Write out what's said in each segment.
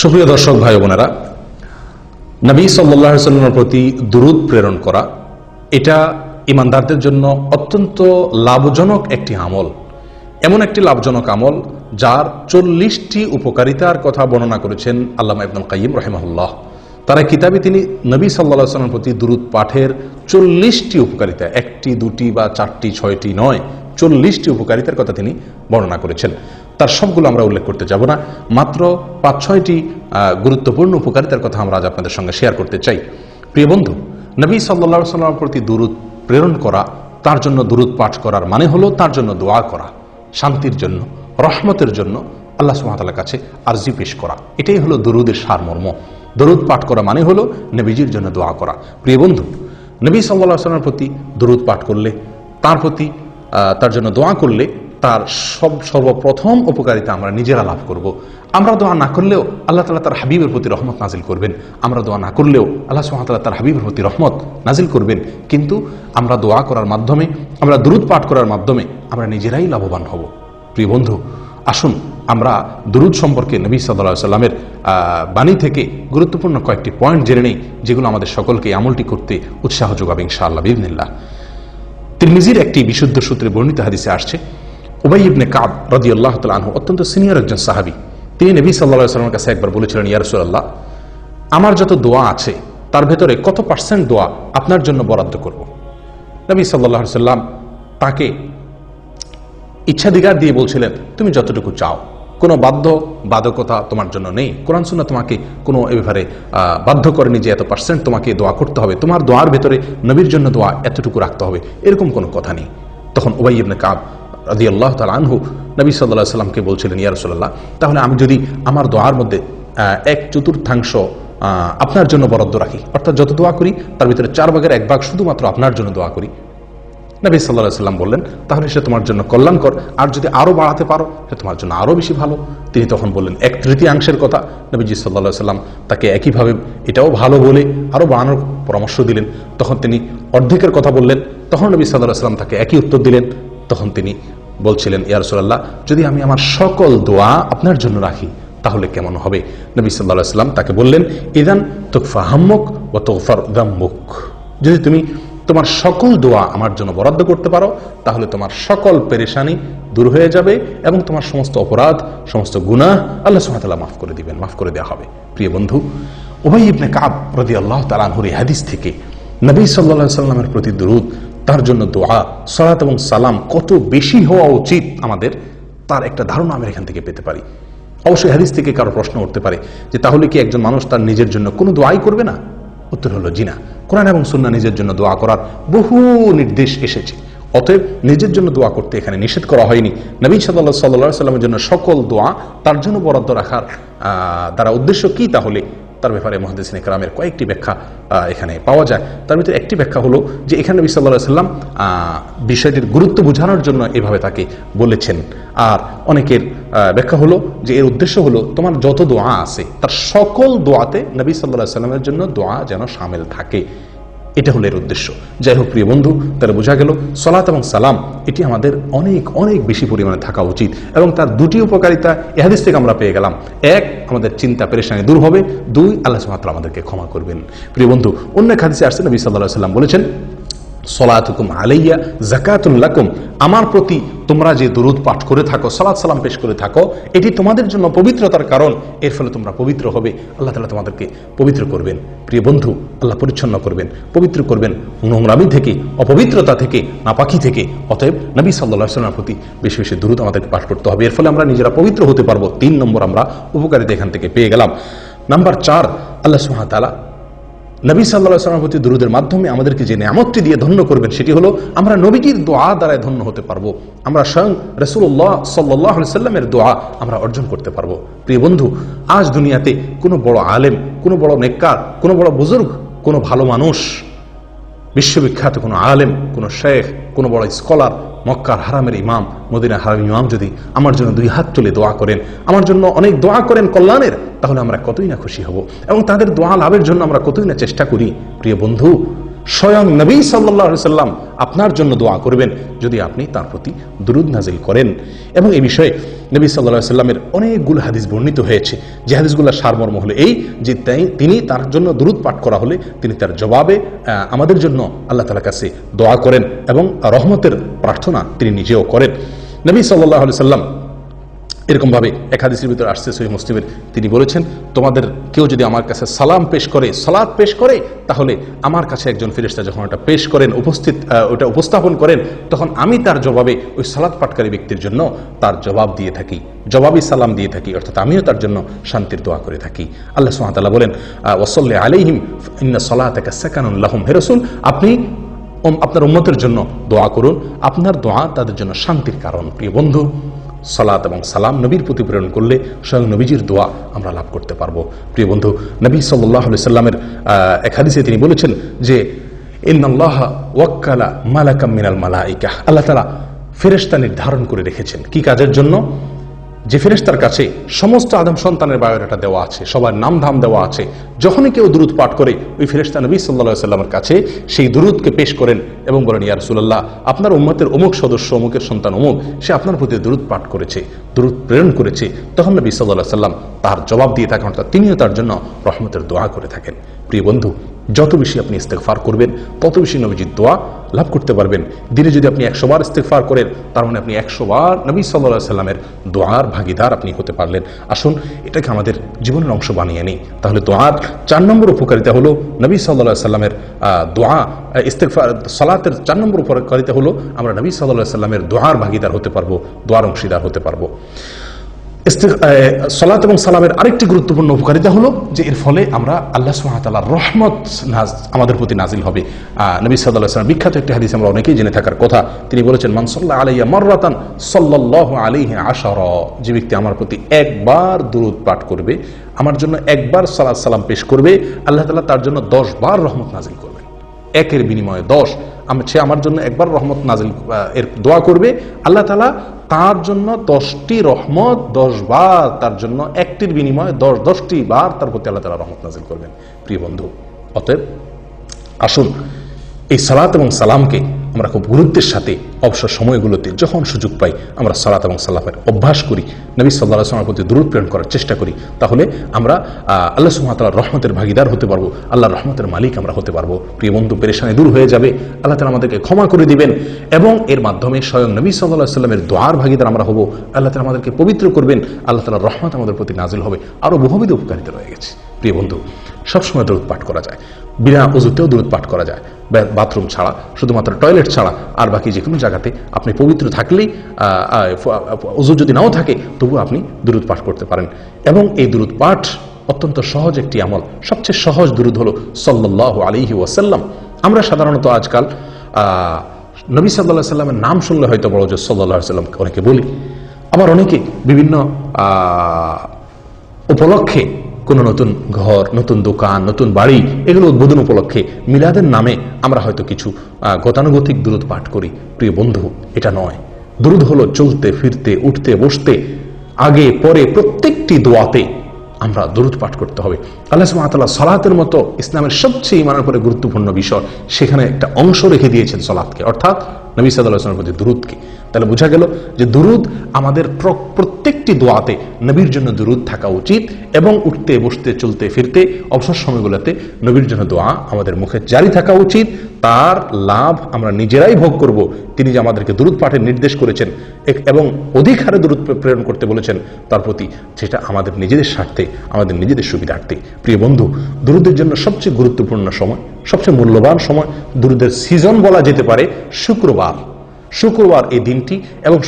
সুপ্রিয় দর্শক ভাই বোনেরা, নবী সাল্লাল্লাহু আলাইহি ওয়াসাল্লামের প্রতি দুরূদ প্রেরণ করা এটা ঈমানদারদের জন্য অত্যন্ত লাভজনক একটি আমল। এমন একটি লাভজনক আমল যার 40টি উপকারিতার কথা বর্ণনা করেছেন আল্লামা ইবনুল কাইয়িম রাহিমাহুল্লাহ। তার কিতাবে তিনি নবী সাল্লাল্লাহু আলাইহি ওয়াসাল্লামের প্রতি দুরূদ পাঠের 40টি উপকারিতা, একটি দুটি বা চারটি ছয়টি নয়, 40টি উপকারিতার কথা তিনি বর্ণনা করেছেন। তার সবগুলো আমরা উল্লেখ করতে যাব না, মাত্র 5-6টি গুরুত্বপূর্ণ উপকারিতার কথা আমরা আজ আপনাদের সঙ্গে শেয়ার করতে চাই। প্রিয় বন্ধু, নবী সাল্লাল্লাহু আলাইহি ওয়াসাল্লামের প্রতি দুরূদ প্রেরণ করা, তার জন্য দুরূদ পাঠ করার মানে হলো তার জন্য দোয়া করা, শান্তির জন্য, রহমতের জন্য আল্লাহ সুবহানাহু ওয়া তাআলার কাছে আরজি পেশ করা। এটাই হলো দুরূদের সারমর্ম। দুরূদ পাঠ করা মানে হলো নবীজির জন্য দোয়া করা। প্রিয় বন্ধু, নবী সাল্লাল্লাহু আলাইহি ওয়াসাল্লামের প্রতি দুরূদ পাঠ করলে, তার জন্য দোয়া করলে তার সর্বপ্রথম উপকারিতা আমরা নিজেরা লাভ করব। আমরা দোয়া না করলেও আল্লাহ তাআলা তার হাবিবের প্রতি রহমত নাজিল করবেন। আমরা দোয়া না করলেও আল্লাহ সুবহানাহু ওয়া তাআলা তার হাবিবের প্রতি রহমত নাজিল করবেন। কিন্তু আমরা দোয়া করার মাধ্যমে, আমরা দুরূদ পাঠ করার মাধ্যমে আমরা নিজেরাই লাভবান হব। প্রিয় বন্ধু, আসুন আমরা দুরূদ সম্পর্কে নবী সাল্লাল্লাহু আলাইহি ওয়াসাল্লামের বাণী থেকে গুরুত্বপূর্ণ কয়েকটি পয়েন্ট জেনে নেই, যেগুলো আমাদের সকলকে আমলটি করতে উৎসাহ যোগাবে ইনশাআল্লাহ বিইذنিল্লাহ। তিরমিজির একটি বিশুদ্ধ সূত্রে বর্ণিত হাদিসে আসছে, উবাই ইবনে কাব রাদিয়াল্লাহু তাআলা আনহু অত্যন্ত সিনিয়র একজন সাহাবী। তিনি নবী সাল্লাল্লাহু আলাইহি ওয়াসাল্লামের কাছে একবার বলেছিলেন, ইয়া রাসূলুল্লাহ, আমার যত দোয়া আছে তার ভেতরে কত পার্সেন্ট দোয়া আপনার জন্য বরাদ্দ করব? নবী সাল্লাল্লাহু আলাইহি ওয়াসাল্লাম তাকে ইচ্ছাধিকার দিয়ে বলছিলেন, তুমি যতটুকু চাও, কোনো বাধ্যকতা তোমার জন্য নেই। কোরআন সুন্নাহ তোমাকে কোনো এ ব্যাপারে বাধ্য করেনি যে এত পার্সেন্ট তোমাকে দোয়া করতে হবে, তোমার দোয়ার ভেতরে নবীর জন্য দোয়া এতটুকু রাখতে হবে, এরকম কোনো কথা নেই। তখন উবাই ইবনে কাব রাদিয়াল্লাহু তাআলা আনহু নবী সাল্লাল্লাহু আলাইহি ওয়াসাল্লামকে বলছিলেন, ইয়া রাসূলুল্লাহ, তাহলে আমি যদি আমার দোয়ার মধ্যে 1/4 আপনার জন্য বরাদ্দ রাখি, অর্থাৎ যত দোয়া করি তার ভিতরে 1/4 শুধুমাত্র আপনার জন্য দোয়া করি। নবী সাল্লাল্লাহু আলাইহি ওয়াসাল্লাম বললেন, তাহলে সে তোমার জন্য কল্যাণকর, আর যদি আরো বাড়াতে পারো সে তোমার জন্য আরো বেশি ভালো। তিনি তখন বললেন 1/3 কথা। নবীজি সাল্লাল্লাহু আলাইহি ওয়াসাল্লাম তাকে একইভাবে এটাও ভালো বলে আরো বাড়ানোর পরামর্শ দিলেন। তখন তিনি অর্ধেকের কথা বললেন। তখন নবী সাল্লাল্লাহু আলাইহি ওয়াসাল্লাম তাকে একই উত্তর দিলেন। তখন তিনি বলছিলেন, ইয়া রাসূলুল্লাহ, যদি আমি আমার সকল দোয়া আপনার জন্য রাখি তাহলে কেমন হবে? নবী সাল্লাল্লাহু আলাইহি ওয়াসাল্লাম তাকে বললেন, ইযান তুকফা হাম্মুক ওয়া তুগফার যাম্মুক। যদি তুমি তোমার সকল দোয়া আমার জন্য বরাদ্দ করতে পারো তাহলে তোমার সকল পেরেশানি দূর হয়ে যাবে এবং তোমার সমস্ত অপরাধ, সমস্ত গুনাহ আল্লাহ সুবহানাহু ওয়া তাআলা মাফ করে দিবেন, মাফ করে দেওয়া হবে। প্রিয় বন্ধু, উবাই ইবনে কাব রাদিয়াল্লাহু তাআলা আনহুর এই হাদিস থেকে নবী সাল্লাল্লাহু আলাইহি ওয়াসাল্লামের প্রতি দুরূদ, তার জন্য দোয়া, সালাত এবং সালাম কত বেশি হওয়া উচিত আমাদের, তার একটা ধারণা আমরা এখান থেকে পেতে পারি। অবশ্যই হাদিস থেকে কারো প্রশ্ন উঠতে পারে যে তাহলে কি একজন মানুষ তার নিজের জন্য কোনো দোয়াই করবে না? উত্তর হলো জি না। কোরআন এবং সুন্নাহ নিজের জন্য দোয়া করার বহু নির্দেশ এসেছে। অতএব নিজের জন্য দোয়া করতে এখানে নিষেধ করা হয়নি। নবী সাল্লাল্লাহু আলাইহি ওয়াসাল্লামের জন্য সকল দোয়া তার জন্য বরাদ্দ রাখার দ্বারা উদ্দেশ্য কি, তাহলে তার ব্যাপারে মুহাদ্দিসিনে কেরামের কয়েকটি ব্যাখ্যা এখানে পাওয়া যায়। তার ভিতরে একটি ব্যাখ্যা হলো যে এখানে নবী সাল্লাল্লাহু আলাইহি ওয়াসাল্লাম বিষয়টির গুরুত্ব বোঝানোর জন্য এভাবে তাকে বলেছেন। আর অনেকের ব্যাখ্যা হলো যে এর উদ্দেশ্য হলো তোমার যত দোয়া আছে তার সকল দোয়াতে নবী সাল্লাল্লাহু আলাইহি ওয়াসাল্লামের জন্য দোয়া যেন শামিল থাকে, এটা হলো এর উদ্দেশ্য। যাই হোক প্রিয় বন্ধু, তাহলে বোঝা গেল সালাত এবং সালাম এটি আমাদের অনেক অনেক বেশি পরিমাণে থাকা উচিত এবং তার দুটি উপকারিতা এই হাদিস থেকে আমরা পেয়ে গেলাম। এক, আমাদের চিন্তা পেরেশানি দূর হবে। দুই, আল্লাহ সুবহানাহু ওয়া তাআলা আমাদেরকে ক্ষমা করবেন। প্রিয় বন্ধু, অন্য এক হাদিসে আসছে নবী সাল্লাল্লাহু আলাইহি ওয়াসাল্লাম বলেছেন, সলাতুকুম আলাইয়া যাকাতুল লাকুম, আমার প্রতি তোমরা যে দুরূদ পাঠ করে থাকো, সালাত সালাম পেশ করে থাকো, এটি তোমাদের জন্য পবিত্রতার কারণ, এর ফলে তোমরা পবিত্র হবে, আল্লাহ তাআলা তোমাদেরকে পবিত্র করবেন। প্রিয় বন্ধু, আল্লাহ পরিচ্ছন্ন করবেন, পবিত্র করবেন নোংরামি থেকে, অপবিত্রতা থেকে, নাপাকি থেকে। অতএব নবী সাল্লাল্লাহু আলাইহি ওয়াসাল্লামের প্রতি বেশি বেশি দুরূদ আমাদেরকে পাঠ করতে হবে, এর ফলে আমরা নিজেরা পবিত্র হতে পারবো। 3 নম্বর আমরা উপকারিতা এখান থেকে পেয়ে গেলাম। নাম্বার 4, আল্লাহ সুবহানাহু ওয়া তাআলা নবী সাল্লাল্লাহু আলাইহি ওয়াসাল্লামের প্রতি দুরূদের মাধ্যমে আমাদেরকে যে নিয়ামতটি দিয়ে ধন্য করবেন সেটি হলো আমরা নবীজির দোয়া দ্বারাই ধন্য হতে পারবো। আমরা স্বয়ং রাসূলুল্লাহ সাল্লাল্লাহু আলাইহি ওয়াসাল্লামের দোয়া আমরা অর্জন করতে পারবো। প্রিয় বন্ধু, আজ দুনিয়াতে কোনো বড় আলেম, কোনো বড় নেককার, কোনো বড় বুজুর্গ, কোনো ভালো মানুষ, বিশ্ববিখ্যাত কোনো আলেম, কোনো শেখ, কোনো বড় স্কলার, মক্কার হারামের ইমাম, মদিনার হারামের ইমাম যদি আমার জন্য 2 হাত তুলে দোয়া করেন, আমার জন্য অনেক দোয়া করেন কল্যাণের, তাহলে আমরা কতই না খুশি হব এবং তাদের দোয়া লাভের জন্য আমরা কতই না চেষ্টা করি। প্রিয় বন্ধু, স্বয়ং নবী সাল্লাল্লাহু আলাইহি সাল্লাম আপনার জন্য দোয়া করবেন যদি আপনি তার প্রতি দুরূদ নাজিল করেন। এবং এই বিষয়ে নবী সাল্লাল্লাহু আলাইহি সাল্লামের অনেকগুলো হাদিস বর্ণিত হয়েছে, যে হাদিসগুলোর সারমর্ম হলো এই যে তিনি তার জন্য দুরূদ পাঠ করা হলে তিনি তার জবাবে আমাদের জন্য আল্লাহ তাআলার কাছে দোয়া করেন এবং রহমতের প্রার্থনা তিনি নিজেও করেন। নবী সাল্লাল্লাহু আলাইহি সাল্লাম এরকমভাবে এক হাদিসের ভিতরে আসছে সহিহ মুসলিমের, তিনি বলেছেন, তোমাদের কেউ যদি আমার কাছে সালাম পেশ করে, সালাত পেশ করে, তাহলে আমার কাছে একজন ফেরেশতা যখন ওটা পেশ করেন, ওটা উপস্থাপন করেন, তখন আমি তার জবাবে ওই সালাত পাঠকারী ব্যক্তির জন্য তার জবাব দিয়ে থাকি, জবাবি সালাম দিয়ে থাকি, অর্থাৎ আমিও তার জন্য শান্তির দোয়া করে থাকি। আল্লাহ সুবহানাহু ওয়া তাআলা বলেন, ওয়াসাল্লি আলাইহিম ইন্না সালাতাকা সাকানুন লাহুম। হে রাসূল, আপনি আপনার উম্মতের জন্য দোয়া করুন, আপনার দোয়া তাদের জন্য শান্তির কারণ। প্রিয় বন্ধু, সালাত এবং সালাম নবীর প্রতি প্রেরণ করলে স্বয়ং নবীজির দোয়া আমরা লাভ করতে পারবো। প্রিয় বন্ধু, নবী সাল্লাল্লাহু আলাইহি সাল্লামের এক হাদিসে তিনি বলেছেন যে ইন্নাল্লাহা ওয়াক্কালা মালাকাম মিনাল মালাইকা, আল্লাহ তাআলা ফেরেশতা নির্ধারণ করে রেখেছেন কি কাজের জন্য? যে ফেরেশতার কাছে সমস্ত আদম সন্তানের বায়োডাটা দেওয়া আছে, সবার নাম ধাম দেওয়া আছে। যখনই কেউ দুরূদ পাঠ করে, ওই ফেরেশতা নবী সাল্লাল্লাহু আলাইহি সাল্লামের কাছে সেই দুরূদকে পেশ করেন এবং বলেন, ইয়া রাসূলুল্লাহ, আপনার উম্মতের অমুক সদস্য, অমুকের সন্তান অমুক, সে আপনার প্রতি দুরূদ পাঠ করেছে, দুরূদ প্রেরণ করেছে। তখন নবী সাল্লাল্লাহু আলাইহি সাল্লাম তার জবাব দিয়ে থাকেন, অর্থাৎ তিনিও তার জন্য রহমতের দোয়া করে থাকেন। প্রিয় বন্ধু, যত বেশি আপনি ইস্তেগফার করবেন, তত বেশি নবীজির দোয়া লাভ করতে পারবেন। দিনে যদি আপনি 100 বার ইস্তেগফার করেন, তার মানে আপনি 100 বার নবী সাল্লাল্লাহু আলাইহি সাল্লামের দোয়ার ভাগীদার আপনি হতে পারলেন। আসুন এটাকে আমাদের জীবনের অংশ বানিয়ে নিই। তাহলে দোয়ার 4 নম্বর উপকারিতা হলো নবী সাল্লাল্লাহু আলাইহি সাল্লামের দোয়া, ইস্তেগফার, সালাতের 4 নম্বর উপকারিতা হলো আমরা নবী সাল্লাল্লাহু আলাইহি সাল্লামের দোয়ার ভাগীদার হতে পারবো, দোয়ার অংশীদার হতে পারবো। সালাত এবং সালামের আরেকটি গুরুত্বপূর্ণ উপকারিতা হলো যে এর ফলে আমরা আল্লাহ সুবহানাহু ওয়া তাআলার রহমত আমাদের প্রতি নাজিল হবে। নবী সাল্লাল্লাহু আলাইহি ওয়াসাল্লাম বিখ্যাত একটি হাদিস আমরা অনেকেই জেনে থাকার কথা, তিনি বলেছেন, মান সাল্লা আলাইয়া মাররাতান সাল্লাল্লাহু আলাইহি আশারা, যে ব্যক্তি আমার প্রতি একবার দুরূদ পাঠ করবে, আমার জন্য একবার সালাত সালাম পেশ করবে, আল্লাহ তাআলা তার জন্য 10 বার রহমত নাজিল করবেন। একের বিনিময়ে 10, সে আমার জন্য একবার রহমত নাজিল এর দোয়া করবে, আল্লাহ তাআলা তার জন্য 10টি রহমত 10 বার, তার জন্য একটির বিনিময়ে 10টি বার তার প্রতি আল্লাহ তাআলা রহমত নাজিল করবেন। প্রিয় বন্ধু, অতএব আসুন এই সালাত এবং সালামকে আমরা খুব গুরুত্বের সাথে অবসর সময়গুলোতে যখন সুযোগ পাই আমরা সালাত এবং সালামের অভ্যাস করি, নবী সাল্লাল্লাহু আলাইহি ওয়াসাল্লামের প্রতি দুরূদ প্রেরণ করার চেষ্টা করি। তাহলে আমরা আল্লাহ সুবহানাহু ওয়া তাআলার রহমতের ভাগীদার হতে পারবো, আল্লাহর রহমতের মালিক আমরা হতে পারবো। প্রিয় বন্ধু, পেরেশানি দূর হয়ে যাবে, আল্লাহ তাআলা আমাদেরকে ক্ষমা করে দিবেন এবং এর মাধ্যমে স্বয়ং নবী সাল্লাল্লাহু আলাইহি ওয়াসাল্লামের দোয়ার ভাগীদার আমরা হব। আল্লাহ তাআলা আমাদেরকে পবিত্র করবেন, আল্লাহ তাআলার রহমত আমাদের প্রতি নাজিল হবে। আরো বহুবিধ উপকারিতা রয়ে গেছে। প্রিয় বন্ধু, সবসময় দুরূদ পাঠ করা যায়, বিনা ওযুতেও দুরূদ পাঠ করা যায়, বাথরুম ছাড়া, শুধুমাত্র টয়লেট ছাড়া, আর বাকি যে কোনো জায়গাতে আপনি পবিত্র থাকলেই, ওযু যদি নাও থাকে তবু আপনি দুরূদ পাঠ করতে পারেন। এবং এই দুরূদ পাঠ অত্যন্ত সহজ একটি আমল। সবচেয়ে সহজ দুরূদ হলো সাল্লাল্লাহু আলাইহি ওয়াসাল্লাম। আমরা সাধারণত আজকাল নবী সাল্লাল্লাহু আলাইহি ওয়াসাল্লামের নাম শুনলে হয়তো বড় যে সাল্লাল্লাহু আলাইহি ওয়াসাল্লাম অনেকে বলি, আবার অনেকে বিভিন্ন উপলক্ষে কোনো নতুন ঘর, নতুন দোকান, নতুন বাড়ি, এগুলো উদ্বোধন উপলক্ষে মিলাদের নামে আমরা হয়তো কিছু গতানুগতিক দুরূদ পাঠ করি। প্রিয় বন্ধু, এটা নয়। দুরূদ হলো চলতে ফিরতে, উঠতে বসতে, আগে পরে প্রত্যেকটি দোয়াতে আমরা দুরূদ পাঠ করতে হবে। আল্লাহ সুবহানাহু ওয়া তাআলা সালাতের মতো ইসলামের সবচেয়ে ঈমানের পরে গুরুত্বপূর্ণ বিষয়, সেখানে একটা অংশ রেখে দিয়েছেন সালাতকে, অর্থাৎ নবী সাল্লাল্লাহু আলাইহি ওয়াসাল্লামের প্রতি দুরূদকে। তাহলে বোঝা গেল যে দুরূদ আমাদের প্রত্যেকটি দোয়াতে নবীর জন্য দুরূদ থাকা উচিত এবং উঠতে বসতে চলতে ফিরতে অবসর সময়গুলোতে নবীর জন্য দোয়া আমাদের মুখে জারি থাকা উচিত। তার লাভ আমরা নিজেরাই ভোগ করব। তিনি যে আমাদেরকে দুরূদ পাঠের নির্দেশ করেছেন এবং অধিক হারে দুরূদ প্রেরণ করতে বলেছেন তার প্রতি, সেটা আমাদের নিজেদের স্বার্থে, আমাদের নিজেদের সুবিধার্থে। প্রিয় বন্ধু, দুরূদের জন্য সবচেয়ে গুরুত্বপূর্ণ সময়, সবচেয়ে মূল্যবান সময়, দুরূদের সিজন বলা যেতে পারে শুক্রবার এই দিনটি এবং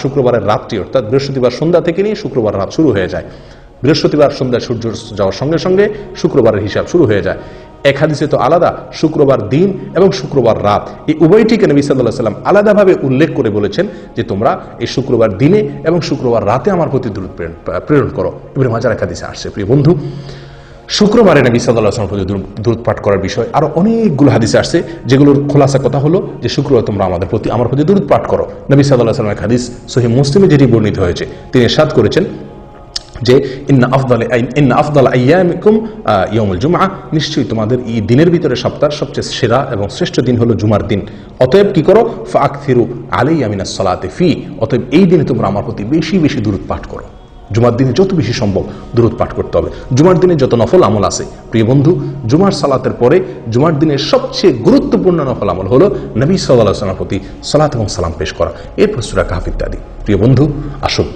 শুক্রবারের রাতটি, অর্থাৎ বৃহস্পতিবার সন্ধ্যা থেকে নিয়ে শুক্রবার রাত শুরু হয়ে যায়। বৃহস্পতিবার সন্ধ্যায় সূর্য যাওয়ার সঙ্গে সঙ্গে শুক্রবারের হিসাব শুরু হয়ে যায়। এক হাদিসে তো আলাদা শুক্রবার দিন এবং শুক্রবার রাত, এই উভয়টিকে নবী সাল্লাল্লাহু আলাইহি ওয়াসাল্লাম আলাদাভাবে উল্লেখ করে বলেছেন যে তোমরা এই শুক্রবার দিনে এবং শুক্রবার রাতে আমার প্রতি দুরূদ প্রেরণ করো। ইবনে মাজাহ এক হাদিসে আসছে। প্রিয় বন্ধু, শুক্রবারে নবী সাল্লাল্লাহু আলাইহি ওয়াসাল্লামের প্রতি দুরূদ পাঠ করার বিষয় আরো অনেকগুলো হাদিসে আসছে, যেগুলোর খোলাসা কথা হলো যে শুক্রবার তোমরা আমার প্রতি দুরূদ পাঠ করো। নবী সাল্লাল্লাহু আলাইহি ওয়াসাল্লামের হাদিস সহিহ মুসলিমে যেটি বর্ণিত হয়েছে, তিনি ইরশাদ করেছেন, যে ইন্না আফদাল আইয়ামিকুম ইয়াউমুল জুমআ, নিশ্চয়ই তোমাদের এই দিনের ভিতরে সপ্তাহের সবচেয়ে সেরা এবং শ্রেষ্ঠ দিন হলো জুমার দিন। অতএব কি করো, ফাআকথিরু আলাইয়া মিনাস সালাতি ফি, অতএব এই দিনে তোমরা আমার প্রতি বেশি বেশি দুরূদ পাঠ করো। জুমার দিনে যত বেশি সম্ভব দুরূদ পাঠ করতে হবে। জুমার দিনে যত নফল আমল আছে প্রিয় বন্ধু, জুমার সালাতের পরে জুমার দিনের সবচেয়ে গুরুত্বপূর্ণ নফল আমল হলো নবী সাল্লাল্লাহু আলাইহি ওয়াসাল্লামের প্রতি সালাত এবং সালাম পেশ করা, এরপর সূরা কাহফ ইত্যাদি। প্রিয় বন্ধু, আসুন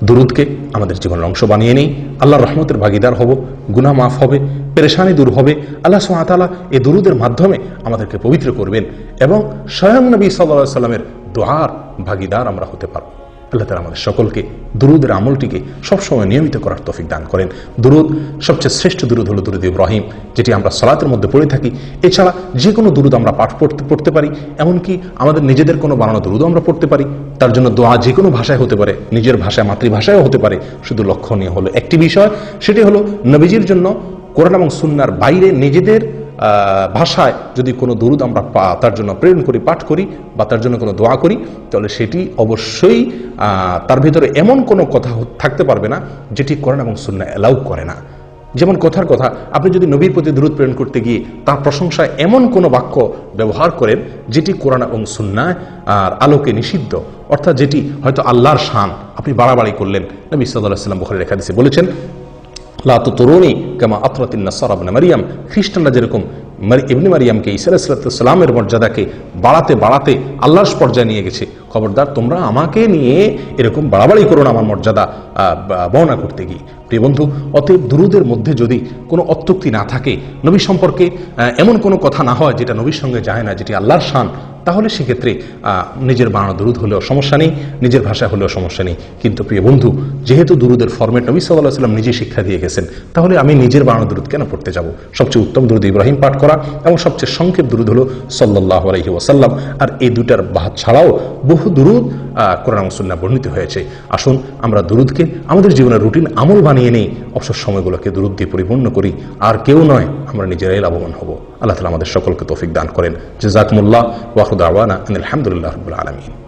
দুরূদকে আমাদের জীবনের অংশ বানিয়ে নেই, আল্লাহর রহমতের ভাগিদার হব, গুনাহ মাফ হবে, পেরেশানি দূর হবে। আল্লাহ সুবহানাহু ওয়া তাআলা এই দুরূদের মাধ্যমে আমাদেরকে পবিত্র করবেন এবং স্বয়ং নবী সাল্লাল্লাহু আলাইহি ওয়াসাল্লামের দোয়ার ভাগিদার আমরা হতে পারব। আল্লাহ তাআলা আমাদের সকলকে দুরূদের আমলটিকে সবসময় নিয়মিত করার তৌফিক দান করেন। দুরূদ, সবচেয়ে শ্রেষ্ঠ দুরূদ হলো দুরূদ ইব্রাহিম, যেটি আমরা সালাতের মধ্যে পড়ে থাকি। এছাড়া যে কোনো দুরূদ আমরা পাঠ পড়তে পারি, এমনকি আমাদের নিজেদের কোনো বানানো দুরূদও আমরা পড়তে পারি। তার জন্য দোয়া যে কোনো ভাষায় হতে পারে, নিজের ভাষায় মাতৃভাষায়ও হতে পারে। শুধু লক্ষণীয় হলো একটি বিষয়, সেটি হলো নবীজির জন্য কোরআন এবং সুন্নাহর বাইরে নিজেদের ভাষায় যদি কোনো দুরূদ আমরা তার জন্য প্রেরণ করি, পাঠ করি বা তার জন্য কোনো দোয়া করি, তাহলে সেটি অবশ্যই তার ভিতরে এমন কোনো কথা থাকতে পারবে না যেটি কোরআন এবং সুন্নাহ অ্যালাউ করে না। যেমন কথার কথা, আপনি যদি নবীর প্রতি দুরূদ প্রেরণ করতে গিয়ে তার প্রশংসায় এমন কোনো বাক্য ব্যবহার করেন যেটি কোরআন এবং সুন্নাহ আর আলোকে নিষিদ্ধ, অর্থাৎ যেটি হয়তো আল্লাহর শান, আপনি বাড়াবাড়ি করলেন। নবী সাল্লাল্লাহু আলাইহি ওয়াসাল্লাম বুখারীর এক হাদিসে বলেছেন, লা তুতরুনি কামা আতরাতিন নাসারা ইবনে মারইয়াম, খ্রিস্টানরা যেরকম ইবনে মারইয়ামকে ঈসা আলাইহিস সালামের মর্যাদাকে বাড়াতে বাড়াতে আল্লাহর পর্যায়ে নিয়ে গেছে, খবরদার তোমরা আমাকে নিয়ে এরকম বাড়াবাড়ি করো না আমার মর্যাদা বর্ণনা করতে গিয়ে। প্রিয় বন্ধু, অতএব দুরূদের মধ্যে যদি কোনো অত্যুক্তি না থাকে, নবী সম্পর্কে এমন কোনো কথা না হয় যেটা নবীর সঙ্গে যায় না, যেটি আল্লাহর শান, তাহলে সেক্ষেত্রে নিজের বানানো দুরূদ হলেও সমস্যা নেই, নিজের ভাষা হলেও সমস্যা নেই। কিন্তু প্রিয় বন্ধু, যেহেতু দুরূদের ফরম্যাট নবী সাল্লাল্লাহু আলাইহি ওয়াসাল্লাম নিজে শিক্ষা দিয়ে গেছেন, তাহলে আমি নিজের বানানো দুরূদ কেন পড়তে যাব? সবচেয়ে উত্তম দুরূদ ইব্রাহিম পাঠ করা এবং সবচেয়ে সংক্ষেপ দুরূদ হলো সাল্লাল্লাহু আলাইহি ওয়াসাল্লাম। আর এই দুটার বাদ ছাড়াও বহু দুরূদ কোরআন এবং সুন্নাহ বর্ণিত হয়েছে। আসুন আমরা দুরূদকে আমাদের জীবনের রুটিন আমল বানিয়ে নেই, অবসর সময়গুলোকে দুরূদ দিয়ে পরিপূর্ণ করি। আর কেউ নয়, আমরা নিজেরাই লাভবান হব। আল্লাহ তাআলা আমাদের সকলকে তৌফিক দান করেন। জাযাকুমুল্লাহ ওয়া আখিরু দাওয়ানা আনিল হামদুলিল্লাহি রাব্বিল আলামিন।